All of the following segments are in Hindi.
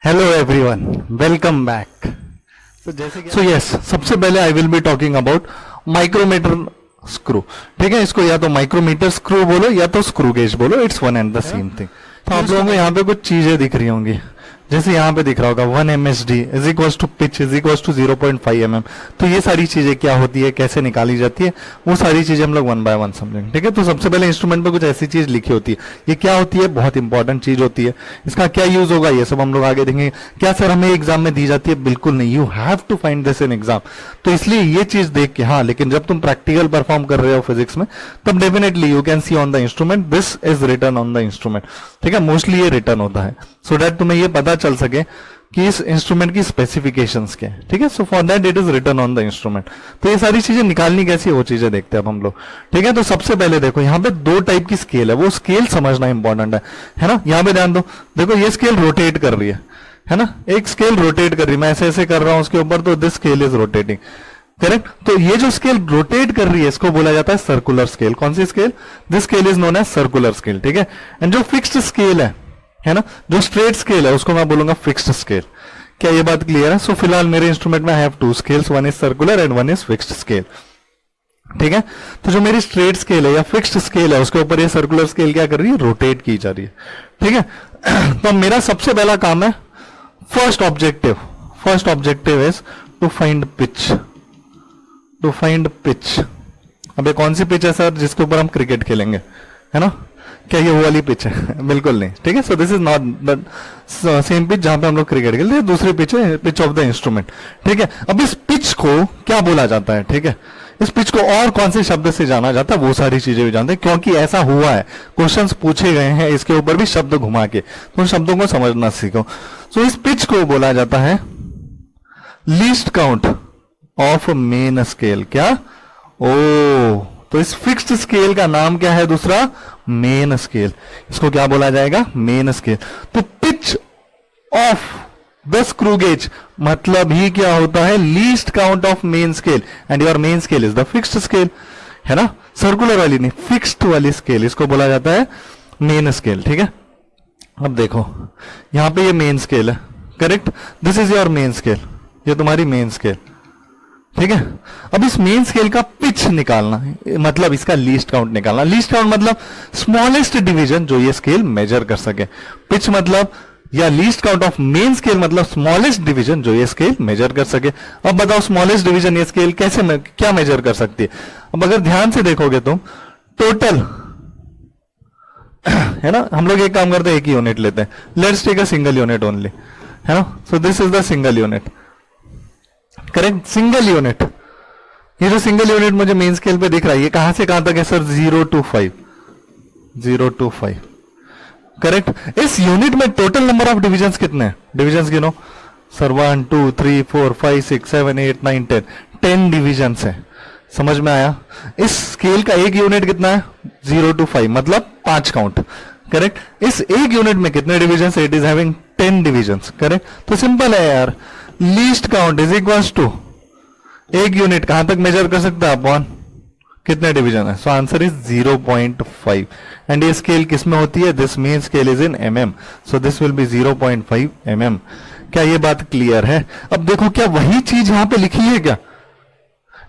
Hello everyone, welcome back. So yes, सबसे पहले I will be talking about micrometer screw. ठीक है, इसको या तो माइक्रोमीटर स्क्रू बोलो या तो स्क्रू गेज बोलो, it's one and the same thing. तो आप लोगों को यहाँ पे कुछ चीजें दिख रही होंगी, जैसे यहाँ पे दिख रहा होगा 1 MSD is equal to pitch is equal to 0.5 mm। तो ये सारी चीजें क्या होती है, कैसे निकाली जाती है, वो सारी चीजें हम लोग वन बाय वन समझेंगे। ठीक है, तो सबसे पहले इंस्ट्रूमेंट पे कुछ ऐसी चीज लिखी होती है, ये क्या होती है, बहुत इंपॉर्टेंट चीज होती है, इसका क्या यूज होगा ये सब हम लोग आगे देखेंगे। क्या सर हमें एग्जाम में दी जाती है? बिल्कुल नहीं, you have to find this in exam. तो इसलिए ये चीज देख के, हाँ, लेकिन जब तुम प्रैक्टिकल परफॉर्म कर रहे हो फिजिक्स में, तब definitely you can see on the instrument this is written on the instrument. ठीक है, मोस्टली ये रिटर्न होता है सो दैट तुम्हें ये पता चल सके कि इस इंस्ट्रूमेंट की स्पेसिफिकेशंस क्या है। ठीक है, so for that it is written on the instrument. तो ये सारी चीजें निकालनी कैसी है, वो चीजें देखते हैं अब हम लोग। ठीक है, तो सबसे पहले देखो यहाँ पे दो टाइप की स्केल है, वो स्केल समझना इंपॉर्टेंट है ना। यहाँ पे ध्यान दो, देखो ये स्केल रोटेट कर रही है ना, एक स्केल रोटेट कर रही है, मैं ऐसे ऐसे कर रहा हूं उसके ऊपर, तो this scale is rotating, correct. तो ये जो स्केल रोटेट कर रही है इसको बोला जाता है सर्कुलर स्केल। कौन सी scale? This scale is known as circular scale. ठीक है, एंड जो फिक्स्ड स्केल है ना, जो स्ट्रेट स्केल है उसको मैं बोलूंगा फिक्स्ड स्केल। क्या ये बात क्लियर है? सो फिलहाल मेरे इंस्ट्रूमेंट में I have two scales, one is circular and one is fixed scale. ठीक है, तो जो मेरी स्ट्रेट स्केल है या फिक्स्ड स्केल है उसके ऊपर ये सर्कुलर स्केल क्या कर रही है, रोटेट की जा रही है। ठीक है, तो मेरा सबसे पहला काम है, first objective is to find pitch. To find pitch. अब ये कौन सी पिच है सर जिसके ऊपर हम क्रिकेट खेलेंगे, है ना? क्या ये वो वाली पिच है? बिल्कुल नहीं। ठीक है, so this is not the same pitch जहां पे हम लोग क्रिकेट खेलते हैं, दूसरी पिच है, पिच ऑफ द इंस्ट्रूमेंट। ठीक है, अब इस पिच को क्या बोला जाता है? ठीक है, इस पिच को और कौन से शब्द से जाना जाता है, वो सारी चीजें भी जानते हैं, क्योंकि ऐसा हुआ है, क्वेश्चंस पूछे गए हैं इसके ऊपर भी शब्द घुमा के, तो उन शब्दों को समझना सीखो। सो इस पिच को बोला जाता है least count of main scale. क्या? ओ, तो इस फिक्स्ड स्केल का नाम क्या है दूसरा? Main scale. इसको क्या बोला जाएगा? Main scale. तो pitch of the screw gauge मतलब ही क्या होता है? Least count of main scale, and your main scale is the fixed scale, है ना, सर्कुलर वाली नहीं, फिक्स्ड वाली स्केल, इसको बोला जाता है मेन स्केल। ठीक है, अब देखो यहां पे ये मेन स्केल है, correct, this is your main scale, ये तुम्हारी मेन स्केल। ठीक है, अब इस मेन स्केल का पिच निकालना मतलब इसका लीस्ट काउंट निकालना। लीस्ट काउंट मतलब स्मॉलेस्ट डिवीजन जो ये स्केल मेजर कर सके। पिच मतलब या least count of main scale मतलब स्मॉलेस्ट डिवीजन जो ये स्केल मेजर कर सके। अब बताओ स्मॉलेस्ट डिवीजन ये स्केल कैसे क्या मेजर कर सकती है? अब अगर ध्यान से देखोगे तुम टोटल, है ना, हम लोग एक काम करते हैं, एक ही यूनिट लेते हैं, let's take a single unit only, है ना। So this is the single unit, correct, single unit. ये जो सिंगल यूनिट मुझे मेन स्केल पे दिख रहा है, ये कहां से कहां तक है सर? 0 to 5, 0 to 5, correct. इस यूनिट में टोटल नंबर ऑफ डिविजन्स कितने हैं? डिविजन्स गिनो सर, 1 2 3 4 5 6 7 8 9 10, 10 डिविजन्स है। समझ में आया? इस स्केल का एक यूनिट कितना है? 0 to 5 मतलब 5 काउंट, करेक्ट। इस एक यूनिट में कितने divisions? It is having 10 divisions, correct. तो सिंपल है यार, least count is equals to एक यूनिट कहां तक मेजर कर सकता है अपॉन कितने डिवीजन है। सो आंसर इज 0.5, एंड ये स्केल किस में होती है? This main scale is in mm, so this will B 0.5 mm। क्या ये बात क्लियर है? अब देखो क्या वही चीज यहां पे लिखी है क्या?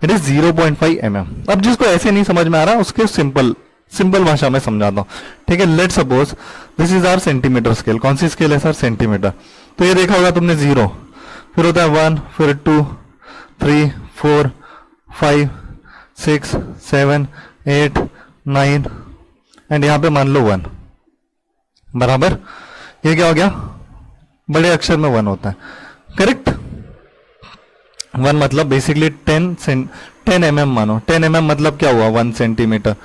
It is 0.5 mm। अब जिसको ऐसे नहीं समझ में आ रहा उसके सिंपल भाषा में समझाता हूं। ठीक है, let suppose this is our centimetre scale. कौन सी स्केल है सर? सेंटीमीटर। तो ये देखा होगा तुमने 0, फिर होता है 1, फिर 2 3 4 5 6 7 8 9, एंड यहां पे मान लो 1 बराबर। ये क्या हो गया? बड़े अक्षर में 1 होता है, करेक्ट। 1 मतलब बेसिकली 10 mm मानो, 10 mm मतलब क्या हुआ? 1 सेंटीमीटर,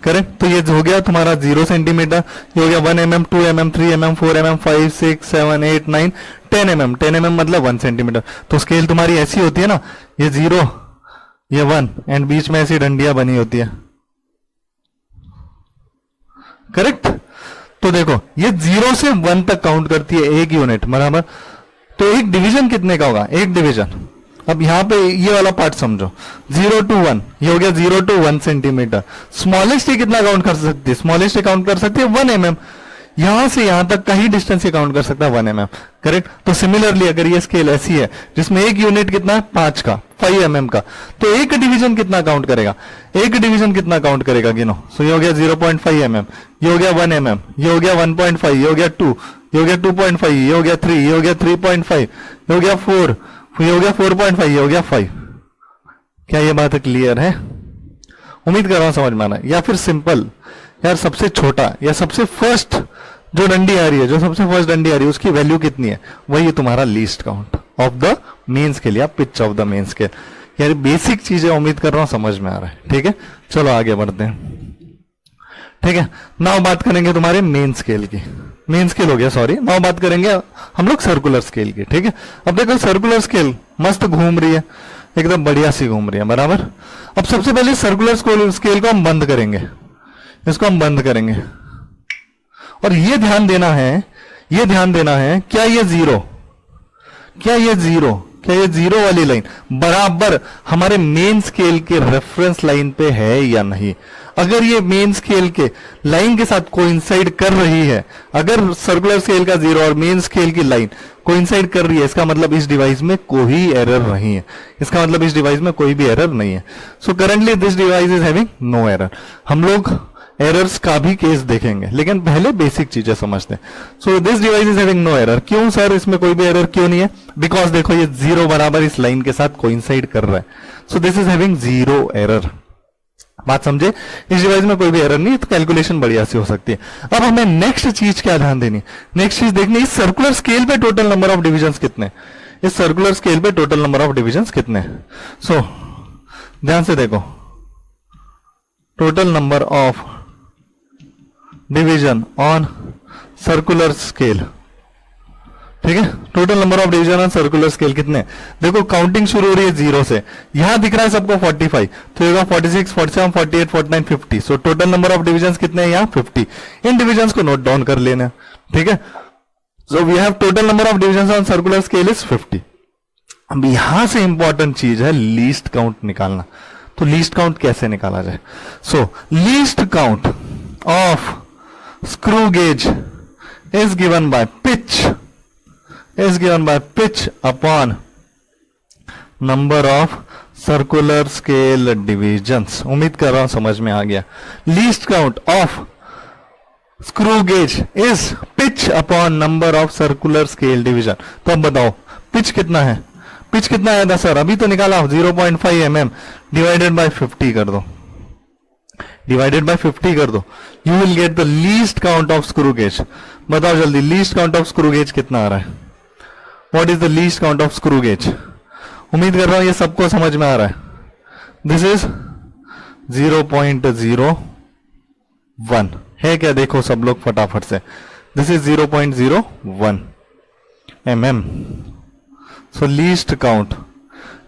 करेक्ट। तो ये हो गया तुम्हारा 0 सेंटीमीटर, ये हो गया 1 mm 2 mm 3 mm 4 mm 5 6 7 8 9 10 mm, 10 mm मतलब 1 सेंटीमीटर। तो स्केल तुम्हारी ऐसी होती है ना, ये 0 ये 1 एंड बीच में ऐसी डंडियां बनी होती है, करेक्ट। तो देखो ये 0 से 1 तक काउंट करती है एक यूनिट, बराबर। तो एक डिवीजन कितने का होगा? एक डिवीजन। अब यहां पे ये वाला पार्ट समझो, 0 to 1, ये हो गया 0 to 1 सेंटीमीटर। स्मॉलेस्ट कितना काउंट कर सकती है? स्मॉलेस्ट काउंट कर सकती है 1 mm, यहां से यहां तक का ही डिस्टेंस ये काउंट कर सकता है 1 mm, करेक्ट। तो सिमिलरली अगर ये स्केल ऐसी है जिसमें एक यूनिट कितना है 5 का, 5 mm का, तो एक डिवीजन कितना काउंट करेगा, एक डिवीजन कितना काउंट करेगा गिनो। सो ये हो गया 0.5 mm, ये हो गया 1 mm, ये हो गया 1.5, ये हो गया 2, ये हो गया 2.5, ये हो गया 3, ये हो गया 3.5, ये हो गया 4, ये हो गया 4.5, ये हो गया 5। क्या ये बात क्लियर है? उम्मीद कर रहा हूं समझ में आना। या फिर सिंपल यार, सबसे छोटा या सबसे फर्स्ट जो डंडी आ रही है, जो सबसे फर्स्ट डंडी आ रही है उसकी वैल्यू कितनी है, वही तुम्हारा least count of the main scale या pitch of the main scale. यार बेसिक चीजें उम्मीद कर रहा हूं समझ में आ रहा है, ठीक है। चलो आगे बढ़ते हैं, ठीक है। नाउ बात करेंगे तुम्हारे मेन स्केल की, मेन स्केल हो गया सॉरी। नाउ बात करेंगे हम लोग सर्कुलर स्केल की, ठीक है। अब देखो सर्कुलर स्केल मस्त घूम रही है, एकदम बढ़िया सी घूम रही है, बराबर। अब सबसे पहले सर्कुलर स्केल को हम बंद करेंगे, इसको हम बंद करेंगे। और ये ध्यान देना है, ये ध्यान देना है, क्या ये जीरो, क्या ये जीरो, क्या ये जीरो वाली लाइन बराबर हमारे मेन स्केल के रेफरेंस लाइन पे है या नहीं। अगर ये मेन स्केल के लाइन के साथ कोइंसाइड कर रही है, अगर सर्कुलर स्केल का जीरो और मेन स्केल की लाइन कोइंसाइड कर रही है, इसका मतलब इस डिवाइस में कोई एरर नहीं है, इसका मतलब इस डिवाइस में कोई भी एरर नहीं है। So currently this device is having no error. हम लोग एरर्स का भी केस देखेंगे, लेकिन पहले बेसिक चीजें समझते हैं। So this device is having no error. क्यों सर, इसमें कोई भी एरर क्यों नहीं है? बिकॉज देखो ये जीरो बराबर इस लाइन के साथ कोइंसाइड कर रहा है, so this is having zero error. बात समझे? इस डिवाइस में कोई भी एरर नहीं है, तो कैलकुलेशन बढ़िया सी हो सकती है। अब हमें नेक्स्ट चीज क्या ध्यान देनी, नेक्स्ट चीज देखनी, इस सर्कुलर स्केल पे टोटल नंबर ऑफ डिविजन कितने, इस सर्कुलर स्केल पे टोटल नंबर ऑफ डिविजन कितने। सो ध्यान से देखो, total number of division on circular scale, ठीक है। Total number of division on circular scale कितने? देखो काउंटिंग शुरू हो रही है जीरो से, यहां दिख रहा है सबको 45, तो ये 46, 47, 48, 49, 50। So total number of division कितने हैं? यहाँ 50। इन डिविजन को नोट डाउन कर लेना, ठीक है। So we have total number of division on circular scale is 50। अब यहां से इंपॉर्टेंट चीज है लीस्ट काउंट निकालना। तो लीस्ट काउंट कैसे निकाला जाए? So least count of screw gauge is given by pitch upon number of circular scale divisions। उम्मीद कर रहा हूं समझ में आ गया। Least count of screw gauge is pitch upon number of circular scale division। तो अब बताओ पिच कितना है, पिच कितना आया था सर? अभी तो निकाला 0.5 mm डिवाइडेड बाय 50 कर दो, डिवाइडेड बाय 50 कर दो, you will get the least count of screw gauge. बताओ जल्दी, least count of screw gauge कितना आ रहा है? What is the least count of screw gauge? उम्मीद कर रहा हूं ये सबको समझ में आ रहा है। दिस इज 0.01 है क्या? देखो सब लोग फटाफट से, this is 0.01 mm। So least count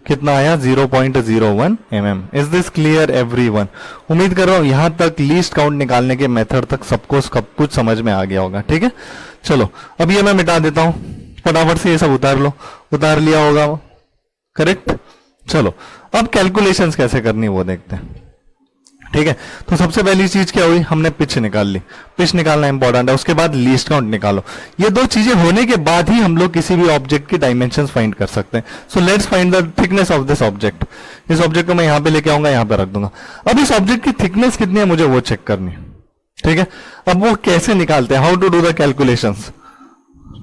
कितना आया? 0.01 mm। Is this clear everyone? उम्मीद कर रहा हूं यहां तक लीस्ट काउंट निकालने के मेथड तक सबको सब कुछ समझ में आ गया होगा, ठीक है। चलो अब ये मैं मिटा देता हूं, फटाफट से ये सब उतार लो, उतार लिया होगा करेक्ट। चलो अब कैलकुलेशंस कैसे करनी वो देखते हैं, ठीक है। तो सबसे पहली चीज क्या हुई, हमने पिच निकाल ली, पिच निकालना इंपॉर्टेंट है। उसके बाद लीस्ट काउंट निकालो। ये दो चीजें होने के बाद ही हम लोग किसी भी ऑब्जेक्ट की डायमेंशंस फाइंड कर सकते हैं। So let's find the thickness of this object. इस ऑब्जेक्ट को मैं यहां पे लेके आऊंगा, यहां पे रख दूंगा। अब इस ऑब्जेक्ट की थिकनेस कितनी है मुझे वो चेक करनी है, ठीक है। अब वो कैसे निकालते हैं, how to do the calculations,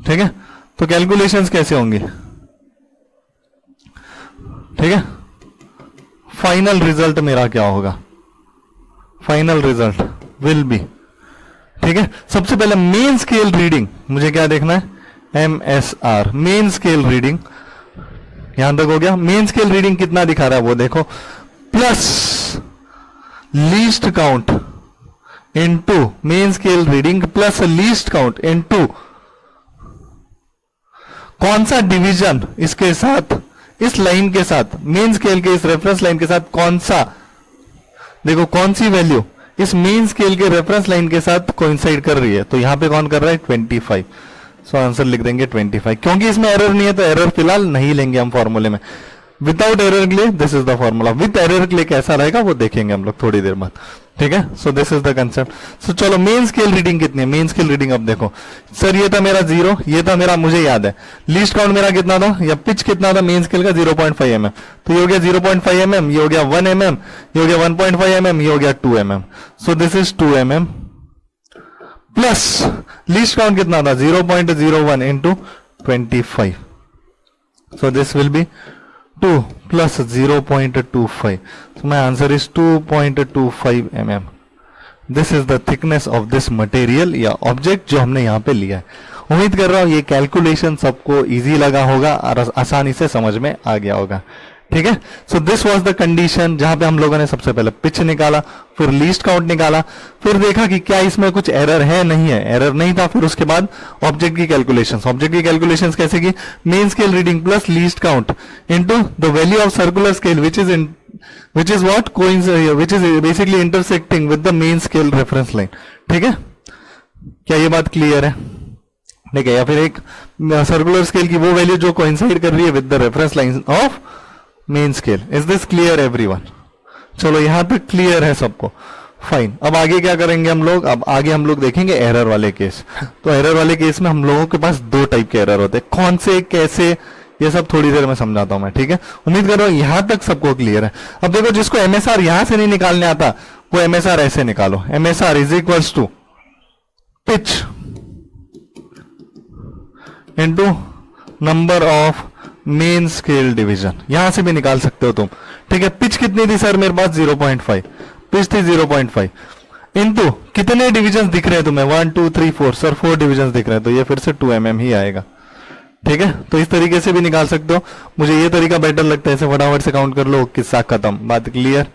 ठीक है। तो कैलकुलेशंस कैसे होंगी, ठीक है। फाइनल रिजल्ट मेरा क्या होगा, फाइनल रिजल्ट विल बी, ठीक है। सबसे पहले मेन स्केल रीडिंग मुझे क्या देखना है, MSR, मेन स्केल रीडिंग। यहां तक हो गया। मेन स्केल रीडिंग कितना दिखा रहा है वो देखो, plus least count into main scale reading plus least count into कौन सा डिवीजन इसके साथ, इस लाइन के साथ, मेन स्केल के इस रेफरेंस लाइन के साथ कौन सा, देखो कौन सी वैल्यू इस मेन स्केल के रेफरेंस लाइन के साथ कोइंसाइड कर रही है। तो यहां पे कौन कर रहा है, 25। सो आंसर लिख देंगे 25। क्योंकि इसमें एरर नहीं है तो एरर फिलहाल नहीं लेंगे हम फॉर्मूले में। विदाउट एरर के लिए this is the formula, with error के लिए कैसा रहेगा वो देखेंगे हम लोग थोड़ी देर बाद। ठीक है, so this is the concept. So चलो मेन स्केल रीडिंग कितनी है, मेन स्केल रीडिंग अब देखो सर, ये था मेरा 0, ये था मेरा, मुझे याद है लीस्ट काउंट मेरा कितना था या पिच कितना था मेन स्केल का 0.5 mm, तो ये हो गया 0.5 mm, ये हो गया 1 mm, ये हो गया 1.5 mm, ये हो गया 2 mm, so this is 2 mm plus least count कितना था 0.01 into 25, so this will B 2 plus 0.25. So my answer is 2.25 mm. This is the thickness of this material या object जो हमने यहाँ पे लिया है। उम्मीद कर रहा हूँ ये कैलकुलेशन सबको इजी लगा होगा और आसानी से समझ में आ गया होगा। ठीक है, so this was the condition जहां पे हम लोगों ने सबसे पहले पिच निकाला, फिर लीस्ट काउंट निकाला, फिर देखा कि क्या इसमें कुछ एरर है, नहीं है, एरर नहीं था, फिर उसके बाद ऑब्जेक्ट की कैलकुलेशंस, ऑब्जेक्ट की कैलकुलेशंस कैसे की, main scale reading plus least count into the value of circular scale which is what coincide, which is basically intersecting with the main scale reference line. ठीक है, क्या ये बात क्लियर है? ठीक है, या फिर एक सर्कुलर स्केल की वो वैल्यू जो कोइंसाइड कर रही है with the reference line of main scale. Is this clear everyone? चलो यहां तक क्लियर है सबको, फाइन। अब आगे क्या करेंगे हम लोग, अब आगे हम लोग देखेंगे एरर वाले केस। तो एरर वाले केस में हम लोगों के पास दो टाइप के एरर होते हैं, कौन से कैसे ये सब थोड़ी देर में समझाता हूं मैं। ठीक है, उम्मीद कर रहा हूं यहां तक सबको क्लियर है। अब देखो जिसको एमएसआर यहां से नहीं निकालने आता वो एमएसआर ऐसे निकालो, MSR is equals to pitch into number of main scale division, यहां से भी निकाल सकते हो तुम। ठीक है, पिच कितनी थी सर मेरे पास 0.5, पिच थी 0.5 इनटू कितने डिविजन दिख रहे हैं तुम्हें 1 2 3 4, सर 4 डिविजन दिख रहे हैं, तो ये फिर से 2 mm ही आएगा। ठीक है, तो इस तरीके से भी निकाल सकते हो, मुझे ये तरीका बेटर लगता है, ऐसे फटाफट से काउंट कर लो, किस्सा खत्म, बात क्लियर।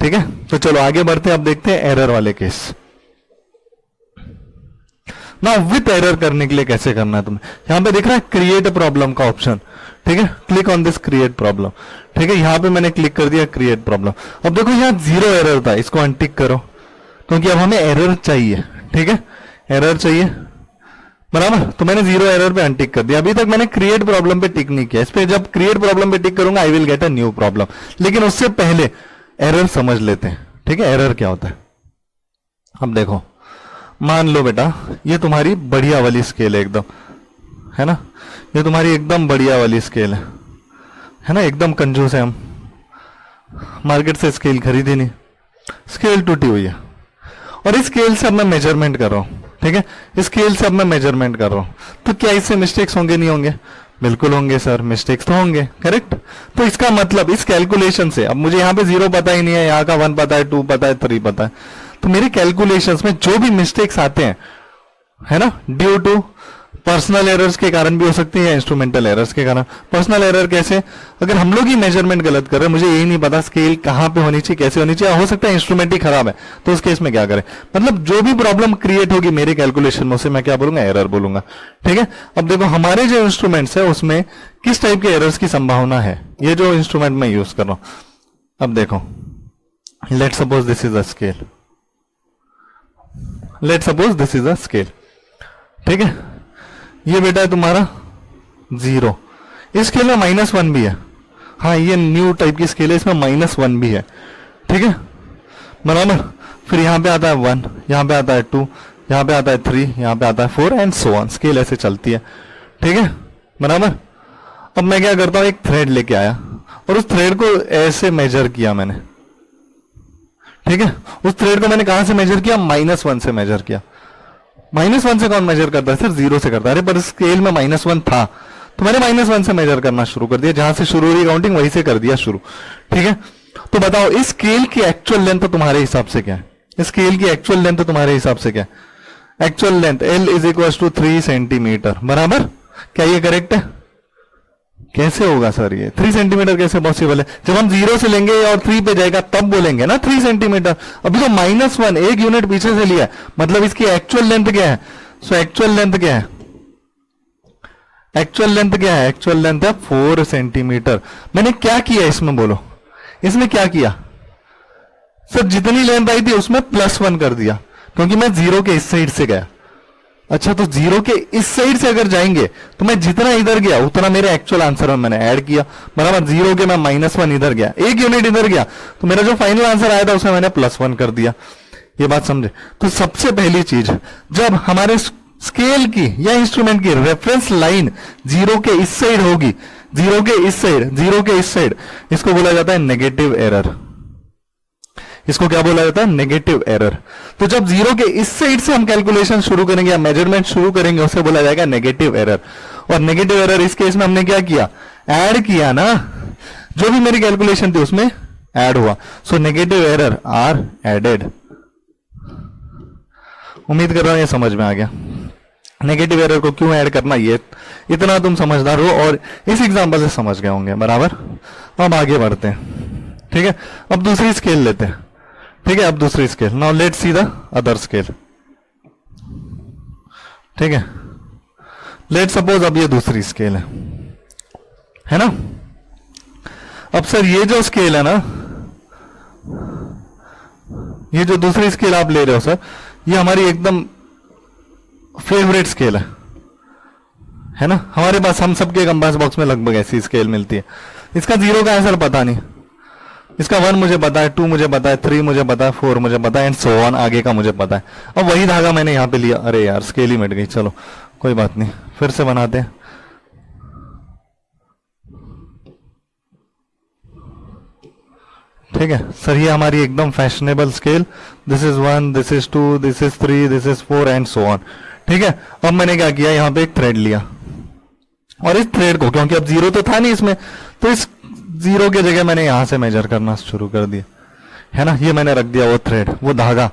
ठीक है, तो चलो आगे बढ़ते हैं, अब देखते हैं एरर वाले केस। ना विथ एरर करने के लिए कैसे करना है तुम्हें, यहां पे दिख रहा है क्रिएट प्रॉब्लम का ऑप्शन। ठीक है, click on this create problem. ठीक है, यहां पे मैंने क्लिक कर दिया क्रिएट प्रॉब्लम। अब देखो यहां 0 एरर था, इसको अनटिक करो क्योंकि अब हमें एरर चाहिए। ठीक है, एरर चाहिए बराबर, तो मैंने 0 एरर पे अनटिक कर दिया। अभी तक मैंने क्रिएट प्रॉब्लम पे टिक नहीं किया, इस पे जब क्रिएट प्रॉब्लम पे टिक करूंगा I will get a new problem. लेकिन उससे पहले एरर समझ लेते हैं। ठीक है, एरर क्या होता है। अब देखो मान लो बेटा ये तुम्हारी बढ़िया वाली स्केल है एकदम, है ना, ये तुम्हारी एकदम बढ़िया वाली स्केल है ना, एकदम कंजूस है हम, मार्केट से स्केल खरीदी नहीं, स्केल टूटी हुई है और इस स्केल से अब मैं मेजरमेंट कर रहा हूं। ठीक है, इस स्केल से अब मैं मेजरमेंट कर रहा हूं, तो क्या इससे मिस्टेक्स होंगे नहीं होंगे? बिल्कुल होंगे सर, मिस्टेक्स तो होंगे, करेक्ट। तो इसका मतलब इस कैलकुलेशन से, अब मुझे यहां पे 0 पता ही नहीं है, यहाँ का 1 पता है, 2 पता है, 3 पता है, तो मेरे कैलकुलेशंस में जो भी मिस्टेक्स आते हैं, है ना, ड्यू टू पर्सनल एरर्स के कारण भी हो सकती है, इंस्ट्रूमेंटल एरर्स के कारण। पर्सनल एरर कैसे, अगर हम लोग ही मेजरमेंट गलत कर रहे हैं, मुझे यही नहीं पता स्केल कहां पे होनी चाहिए, कैसे होनी चाहिए, हो सकता है इंस्ट्रूमेंट ही खराब है, तो उस केस में क्या करें, मतलब जो भी प्रॉब्लम क्रिएट होगी मेरे कैलकुलेशन में उसे मैं क्या बोलूंगा, एरर बोलूंगा। ठीक है, अब देखो हमारे जो इंस्ट्रूमेंट्स है उसमें किस टाइप के एरर्स की संभावना है, ये जो इंस्ट्रूमेंट मैं यूज कर रहा हूं। अब देखो late suppose this is a scale, late suppose this is a scale. ठीक है, ये बेटा है तुम्हारा 0, इस स्केल में -1 भी है, हाँ ये न्यू टाइप की स्केल है, इसमें -1 भी है। ठीक है, बराबर, फिर यहां पे आता है 1, यहां पे आता है 2, यहां पे आता है 3, यहां पे आता है 4 एंड सो ऑन, स्केल ऐसे चलती है। ठीक है, बराबर। अब मैं क्या करता हूं, एक थ्रेड लेके आया और उस थ्रेड को ऐसे मेजर किया मैंने। ठीक है, उस थ्रेड को मैंने कहां से मेजर किया, -1 से मेजर किया। -1 से कौन मेजर करता है सर, 0 से करता है। अरे पर स्केल में -1 था तो मैंने -1 से मेजर करना शुरू कर दिया, जहां से शुरू हुई काउंटिंग वहीं से कर दिया शुरू। ठीक है, तो बताओ इस स्केल की एक्चुअल लेंथ तुम्हारे हिसाब से क्या है, इस स्केल की एक्चुअल लेंथ तुम्हारे हिसाब से क्या है, एक्चुअल लेंथ L = 3 सेंटीमीटर, बराबर। क्या ये करेक्ट है? कैसे होगा सर ये 3 सेंटीमीटर कैसे पॉसिबल है, जब हम 0 से लेंगे और 3 पे जाएगा तब बोलेंगे ना 3 सेंटीमीटर। अभी तो -1 1 यूनिट पीछे से लिया है, मतलब इसकी एक्चुअल लेंथ क्या है। सो एक्चुअल लेंथ क्या है, एक्चुअल लेंथ क्या है, एक्चुअल लेंथ है 4 सेंटीमीटर। मैंने क्या किया इसमें बोलो, इसमें क्या किया सर, जितनी लेंथ आई थी उसमें +1 कर दिया क्योंकि मैं 0 के इस साइड से गया। अच्छा, तो जीरो के इस साइड से अगर जाएंगे तो मैं जितना इधर गया उतना मेरे एक्चुअल आंसर में मैंने ऐड किया, बराबर। जीरो के मैं -1 इधर गया, 1 यूनिट इधर गया, तो मेरा जो फाइनल आंसर आया था उसमें मैंने +1 कर दिया। ये बात समझे? तो सबसे पहली चीज, जब हमारे स्केल की या इंस्ट्रूमेंट की रेफरेंस लाइन जीरो के इस साइड होगी, जीरो के इस साइड, जीरो के इस साइड, इसको बोला जाता है नेगेटिव एरर। इसको क्या बोला जाता है? Negative error. तो जब जीरो के इस साइड से हम कैलकुलेशन शुरू करेंगे या मेजरमेंट शुरू करेंगे, उसे बोला जाएगा नेगेटिव एरर। और नेगेटिव एरर इस केस में हमने क्या किया? ऐड किया ना, जो भी मेरी कैलकुलेशन थी उसमें ऐड हुआ। So negative error are added. उम्मीद कर रहा हूं ये समझ में आ गया। नेगेटिव एरर को क्यों ऐड करना, ये इतना तुम समझदार हो और इस एग्जांपल से समझ गए होंगे, बराबर। अब आगे बढ़ते हैं, ठीक है। अब दूसरी स्केल लेते हैं, ठीक है। अब दूसरी scale, now let's see the other scale, ठीक है। लेट सपोज अब ये दूसरी स्केल है ना। अब सर ये जो स्केल है ना, ये जो दूसरी स्केल आप ले रहे हो सर, ये हमारी एकदम फेवरेट स्केल है ना। हमारे पास, हम सबके कंपास बॉक्स में लगभग ऐसी स्केल मिलती है। इसका जीरो का आंसर पता नहीं, इसका 1 मुझे पता है, 2 मुझे पता है, 3 मुझे पता है, 4 मुझे पता है, एंड सो ऑन, आगे का मुझे पता है। अब वही धागा मैंने यहां पे लिया, अरे यार स्केल ही मिट गई, चलो कोई बात नहीं, फिर से बनाते हैं। ठीक है सर, ये हमारी एकदम fashionable scale, this is 1, this is 2, this is 3, this is 4 and so on. ठीक है, अब मैंने क्या किया, यहां पे एक थ्रेड लिया और इस थ्रेड को, क्योंकि अब जीरो तो था नहीं इसमें, तो इस जीरो की जगह मैंने यहां से मेजर करना शुरू कर दिया, है ना। ये मैंने रख दिया वो थ्रेड, वो धागा,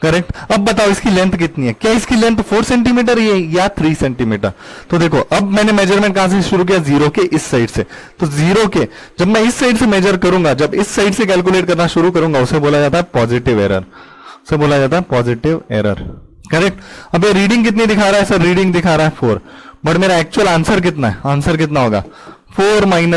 करेक्ट। अब बताओ इसकी लेंथ कितनी है, क्या इसकी लेंथ 4 सेंटीमीटर या 3 सेंटीमीटर। तो देखो अब मैंने मेजरमेंट कहां से शुरू किया, जीरो के इस साइड से। तो जीरो के जब मैं इस साइड से मेजर करूंगा, जब इस साइड से कैलकुलेट करना शुरू करूंगा, उसे बोला जाता है पॉजिटिव एरर, उसे बोला जाता है पॉजिटिव एरर, करेक्ट। अब ये रीडिंग कितनी दिखा रहा है सर, रीडिंग दिखा रहा है 4, बट मेरा एक्चुअल आंसर कितना है, आंसर कितना होगा 4 - 1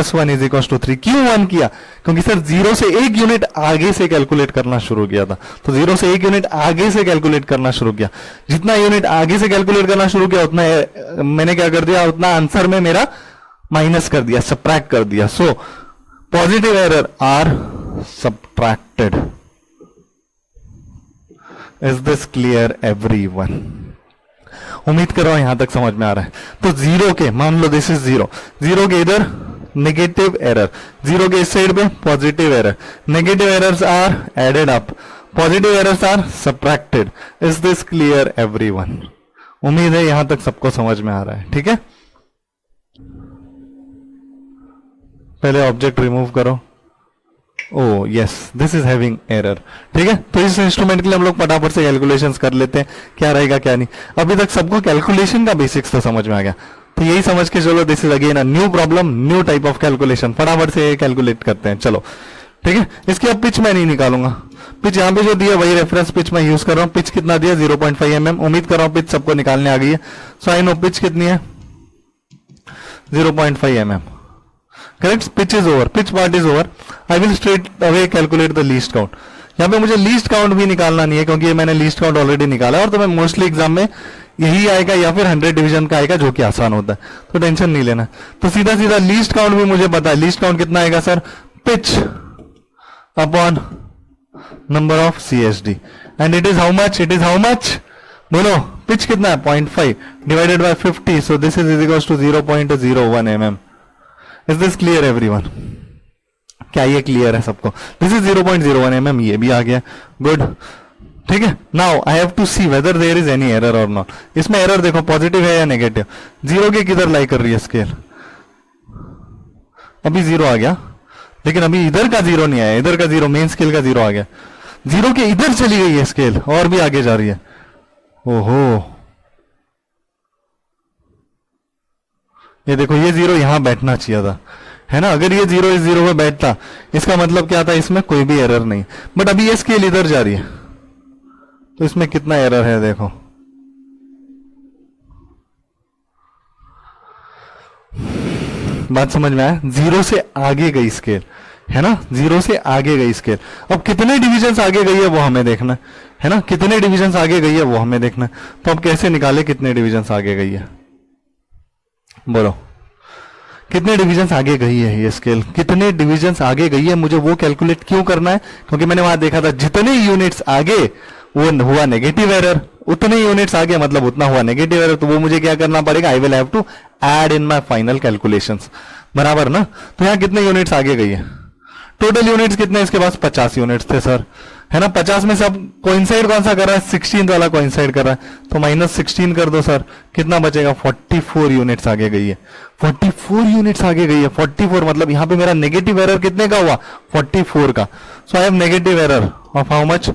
= 3। क्यों 1 किया, क्योंकि सर जीरो से 1 यूनिट आगे से कैलकुलेट करना शुरू किया था। तो जीरो से 1 यूनिट आगे से कैलकुलेट करना शुरू किया, जितना यूनिट आगे से कैलकुलेट करना शुरू किया उतना मैंने क्या कर दिया, उतना आंसर में मेरा माइनस कर दिया, सब्ट्रैक्ट कर दिया। So positive error are subtracted. Is this clear everyone? उम्मीद कर रहा हूं यहां तक समझ में आ रहा है। तो जीरो के, मान लो दिस इज जीरो, जीरो के इधर नेगेटिव एरर, जीरो के इस साइड पे positive error, negative errors are added up, positive errors are subtracted. Is this clear everyone? उम्मीद है यहां तक सबको समझ में आ रहा है, ठीक है। पहले ऑब्जेक्ट रिमूव करो। ओ yes, this is having error, ठीक है। तो इस इंस्ट्रूमेंट के लिए हम लोग फटाफट से कैलकुलेशंस कर लेते हैं, क्या रहेगा क्या नहीं। अभी तक सबको कैलकुलेशन का बेसिक्स तो समझ में आ गया, तो यही समझ के चलो, this is again a new problem, new type of calculation. फटाफट से कैलकुलेट करते हैं, चलो, ठीक है। इसकी अब पिच मैं नहीं निकालूंगा, पिच यहाँ पे जो दिया वही रेफरेंस पिच मैं यूज कर रहा हूँ। पिच कितना दिया, 0.5 mm। उम्मीद कर रहा हूँ पिच सबको निकालने आ गई है। सो आई नो पिच कितनी है, 0.5 mm, correct. Pitch is over, pitch part is over. I will straight away calculate the least count. यहाँ पे मुझे लीस्ट काउंट भी निकालना नहीं है, क्योंकि ये मैंने लीस्ट काउंट ऑलरेडी निकाला है, और तो मैं मोस्टली एग्जाम में यही आएगा या फिर 100 डिवीजन का आएगा, जो कि आसान होता है, तो टेंशन नहीं लेना। तो सीधा सीधा लीस्ट काउंट भी मुझे पता है। लीस्ट काउंट कितना आएगा sir, pitch upon number of CSD, and it is how much, it is how much, बोलो पिच कितना है, 0.5 divided by 50, so this is equals to 0.01 mm। Is this clear everyone? क्या ये क्लियर है सबको? दिस इज 0.01 mm, ये भी आ गया, गुड, ठीक है। Now I have to see whether there is any error और नॉट। इसमें एरर देखो पॉजिटिव है या नेगेटिव, जीरो के किधर लाई कर रही है स्केल, अभी जीरो आ गया, लेकिन अभी इधर का जीरो नहीं आया, इधर का जीरो, मेन स्केल का जीरो आ गया, जीरो के इधर चली गई है स्केल, और भी आगे जा रही है। ओहो, ये देखो, ये जीरो यहां बैठना चाहिए था, है ना। अगर ये जीरो इस जीरो पे बैठता, इसका मतलब क्या था, इसमें कोई भी एरर नहीं। बट अभी ये स्केल इधर जा रही है, तो इसमें कितना एरर है देखो। बात समझ में आया? जीरो से आगे गई स्केल, है ना, 0 से आगे गई स्केल। अब कितने डिविजन्स आगे गई है वो हमें देखना है ना, कितने डिविजन्स आगे गई है वो हमें देखना है। तो अब कैसे निकाले कितने डिविजन्स आगे गई है, बोलो कितने डिविजन्स आगे गई है ये स्केल, कितने डिविजन्स आगे गई है, मुझे वो कैलकुलेट क्यों करना है, क्योंकि मैंने वहां देखा था जितने यूनिट्स आगे वो हुआ नेगेटिव एरर, उतने यूनिट्स आगे मतलब उतना हुआ नेगेटिव एरर। तो वो मुझे क्या करना पड़ेगा, I will have to add in my final calculations, बराबर ना। तो यहाँ कितने यूनिट्स आगे गई है, टोटल यूनिट्स कितने, इसके पास 50 यूनिट्स थे सर, है ना। 50 में से अब कोइंसाइड कौन सा कर रहा है, 16 वाला कोइंसाइड कर रहा है, तो -16 कर दो सर, कितना बचेगा, 44 यूनिट्स आगे गई है, 44 यूनिट्स आगे गई है। 44 मतलब यहाँ पे मेरा नेगेटिव एरर कितने का हुआ, 44 का। So I have negative error of how much,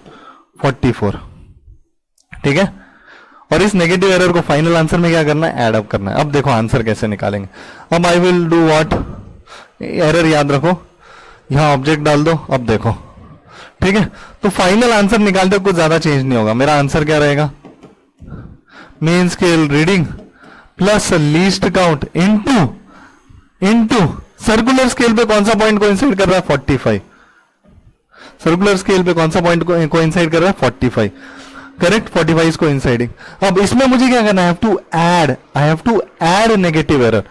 44, ठीक है। और इस नेगेटिव एरर को फाइनल आंसर में क्या करना है, एड अप करना है। अब देखो आंसर कैसे निकालेंगे। अब I will do what, error याद रखो, यहां ऑब्जेक्ट डाल दो। अब देखो, ठीक है, तो फाइनल आंसर निकालते कुछ ज्यादा चेंज नहीं होगा। मेरा आंसर क्या रहेगा, main scale reading plus least count into circular scale पे कौन सा पॉइंट कोइंसाइड कर रहा है, 45। सर्कुलर स्केल पे कौन सा पॉइंट कोइंसाइड कर रहा है, 45, करेक्ट, 45 को इंसाइडिंग। अब इसमें मुझे क्या करना है, I have to add negative error,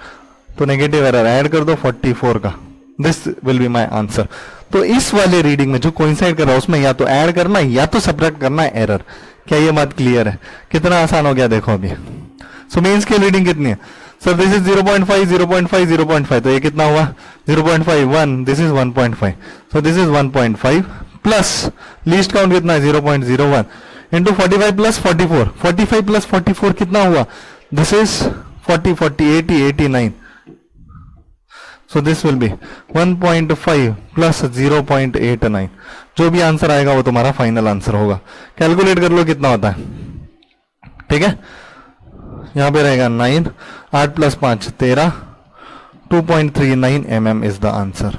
तो नेगेटिव एरर ऐड कर दो 44 का, this will be my answer. तो इस वाले रीडिंग में जो कोइंसाइड कर रहा है उसमें या तो ऐड करना है या तो सब्ट्रैक्ट करना है एरर। क्या ये बात क्लियर है, कितना आसान हो गया देखो अभी। सो मेन स्केल रीडिंग कितनी है सर, दिस इज 0.5 0.5 0.5, तो ये कितना हुआ 0.5 1, this is 1.5, so this is 1.5 plus least count कितना है 0.01 इंटू 45 प्लस 44, 45 प्लस 44 कितना हुआ, this is 40 40 80 89, so this will be 1.5 plus 0.89, जो भी आंसर आएगा वो तुम्हारा फाइनल आंसर होगा। कैलकुलेट कर लो कितना होता है, ठीक है। यहां पे रहेगा 9, 8 plus 5 13, 2.39 mm is the answer.